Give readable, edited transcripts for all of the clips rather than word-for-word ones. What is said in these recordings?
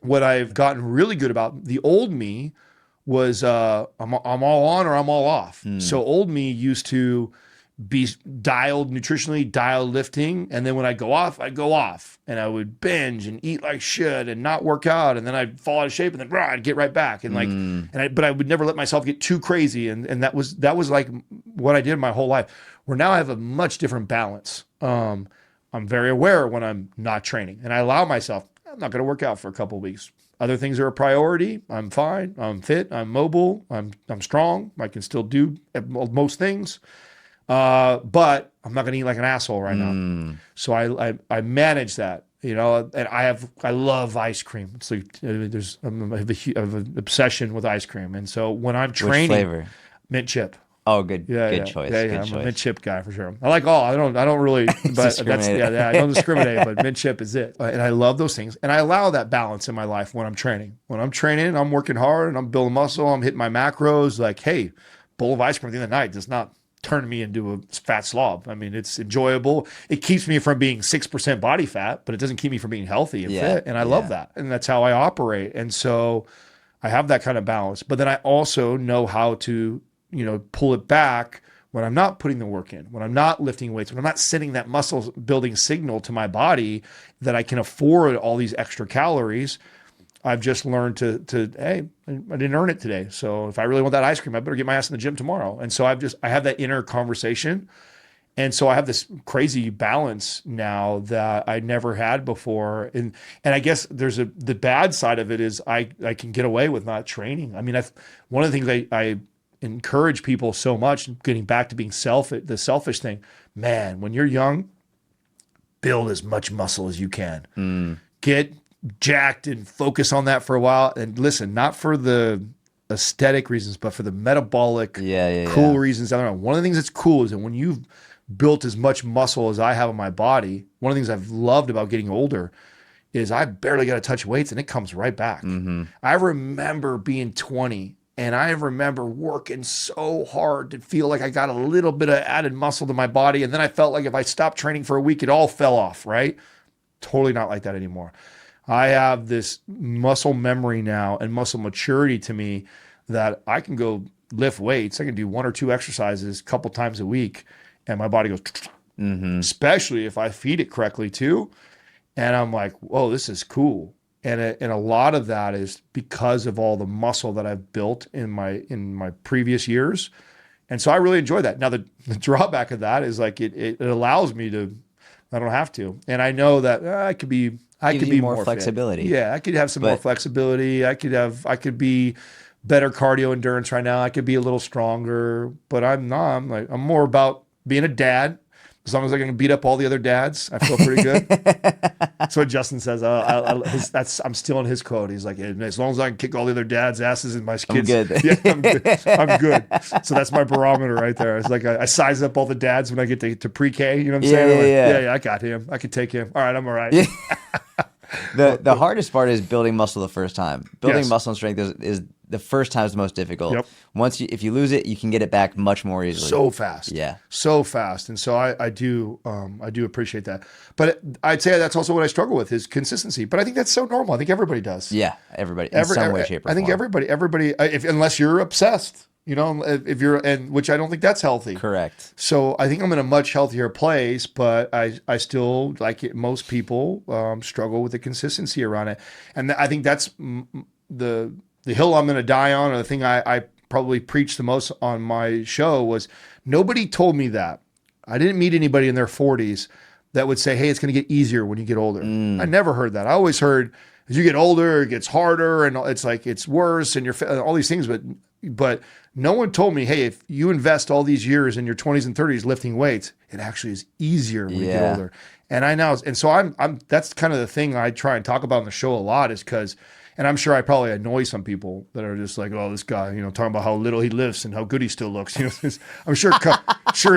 what I've gotten really good about, the old me was I'm all on or I'm all off. So old me used to be dialed nutritionally, dialed lifting, and then when I go off, I go off, and I would binge and eat like shit and not work out, and then I'd fall out of shape, and then I'd get right back, and but I would never let myself get too crazy, and that was like what I did my whole life. Where now I have a much different balance. I'm very aware when I'm not training, and I allow myself. I'm not going to work out for a couple of weeks. Other things are a priority. I'm fine. I'm fit. I'm mobile. I'm strong. I can still do most things. But I'm not going to eat like an asshole right now. So I manage that, you know, and I love ice cream. It's like, I have an obsession with ice cream. And so when I'm training, Which flavor? mint chip. Oh, good choice. Yeah, Good I'm choice. a mint chip guy for sure. I like all. I don't really, but that's I don't discriminate. But mint chip is it, and I love those things. And I allow that balance in my life when I'm training. When I'm training, I'm working hard and I'm building muscle. I'm hitting my macros. Like, hey, bowl of ice cream at the end of the night does not turn me into a fat slob. I mean, it's enjoyable. It keeps me from being 6% body fat, but it doesn't keep me from being healthy and fit. And I love that. And that's how I operate. And so I have that kind of balance. But then I also know how to, you know, pull it back when I'm not putting the work in, when I'm not lifting weights, when I'm not sending that muscle building signal to my body that I can afford all these extra calories. I've just learned to hey, I didn't earn it today. So if I really want that ice cream, I better get my ass in the gym tomorrow. And so I have that inner conversation. And so I have this crazy balance now that I never had before. And I guess the bad side of it is I can get away with not training. I mean, one of the things I encourage people so much, getting back to being the selfish thing, man, when you're young, build as much muscle as you can. Get jacked and focus on that for a while. And listen, not for the aesthetic reasons, but for the metabolic, cool reasons. I don't know. One of the things that's cool is that when you've built as much muscle as I have in my body, one of the things I've loved about getting older is I barely got to touch weights and it comes right back. I remember being 20 and I remember working so hard to feel like I got a little bit of added muscle to my body. And then I felt like if I stopped training for a week, it all fell off, right? Totally not like that anymore. I have this muscle memory now and muscle maturity to me that I can go lift weights. I can do 1 or 2 exercises a couple times a week and my body goes, especially if I feed it correctly too. And I'm like, whoa, this is cool. And a lot of that is because of all the muscle that I've built in my previous years. And so I really enjoy that. Now the drawback of that is like it allows me to, I don't have to. And I know that I could be more flexibility. Fit. Yeah, I could have some more flexibility. I could be better cardio endurance right now. I could be a little stronger, but I'm not. I'm more about being a dad. As long as I can beat up all the other dads, I feel pretty good. That's what Justin says. I'm stealing his quote. He's like, as long as I can kick all the other dads' asses and my kids, I'm good. Yeah, I'm good. I'm good. So that's my barometer right there. It's like I size up all the dads when I get to pre-K. You know what I'm saying? Yeah, I got him. I can take him. All right, I'm all right. The hardest part is building muscle the first time. Building muscle and strength is the first time is the most difficult. Yep. If you lose it, you can get it back much more easily. So fast. Yeah. So fast. And so I do appreciate that. But I'd say that's also what I struggle with is consistency. But I think that's so normal. I think everybody does. Yeah, everybody in some way, shape, or form. I think everybody, unless you're obsessed, you know, if you're, and which I don't think that's healthy. Correct. So I think I'm in a much healthier place, but I still, like most people, struggle with the consistency around it. And I think that's the hill I'm going to die on, or the thing I probably preached the most on my show was nobody told me that. I didn't meet anybody in their 40s that would say, hey, it's going to get easier when you get older. I never heard that. I always heard as you get older, it gets harder and it's like it's worse and all these things. But no one told me, hey, if you invest all these years in your 20s and 30s lifting weights, it actually is easier when you get older. And I know, and so I'm that's kind of the thing I try and talk about on the show a lot is because, and I'm sure I probably annoy some people that are just like, oh, this guy, you know, talking about how little he lifts and how good he still looks. You know, I'm sure it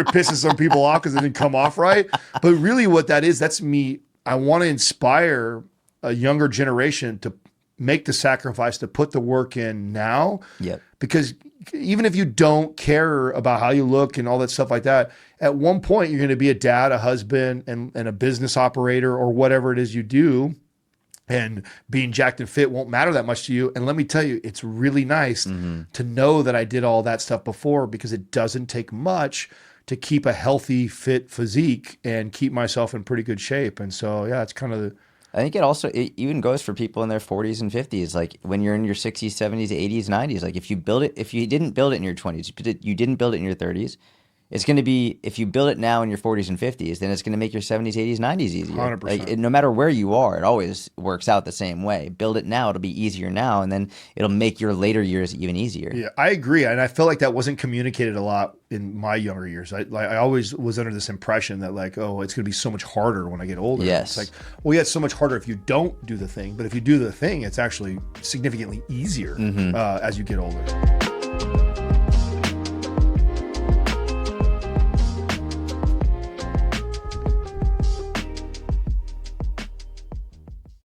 pisses some people off because it didn't come off right. But really what that is, that's me. I want to inspire a younger generation to make the sacrifice to put the work in now. Yep. Because even if you don't care about how you look and all that stuff like that, at one point you're going to be a dad, a husband, and a business operator or whatever it is you do. and being jacked and fit won't matter that much to you. And let me tell you, it's really nice to know that I did all that stuff before, because it doesn't take much to keep a healthy, fit physique and keep myself in pretty good shape. And so, yeah, it's kind of the... I think it even goes for people in their 40s and 50s. Like when you're in your 60s, 70s, 80s, 90s, like if you didn't build it in your 20s, you didn't build it in your 30s, it's going to be, if you build it now in your 40s and 50s, then it's going to make your 70s, 80s, 90s easier. 100%. Like no matter where you are, it always works out the same way. Build it now, it'll be easier now, and then it'll make your later years even easier. Yeah, I agree. And I feel like that wasn't communicated a lot in my younger years. I always was under this impression that like, oh, it's going to be so much harder when I get older. Yes. It's like, well, yeah, it's so much harder if you don't do the thing. But if you do the thing, it's actually significantly easier as you get older.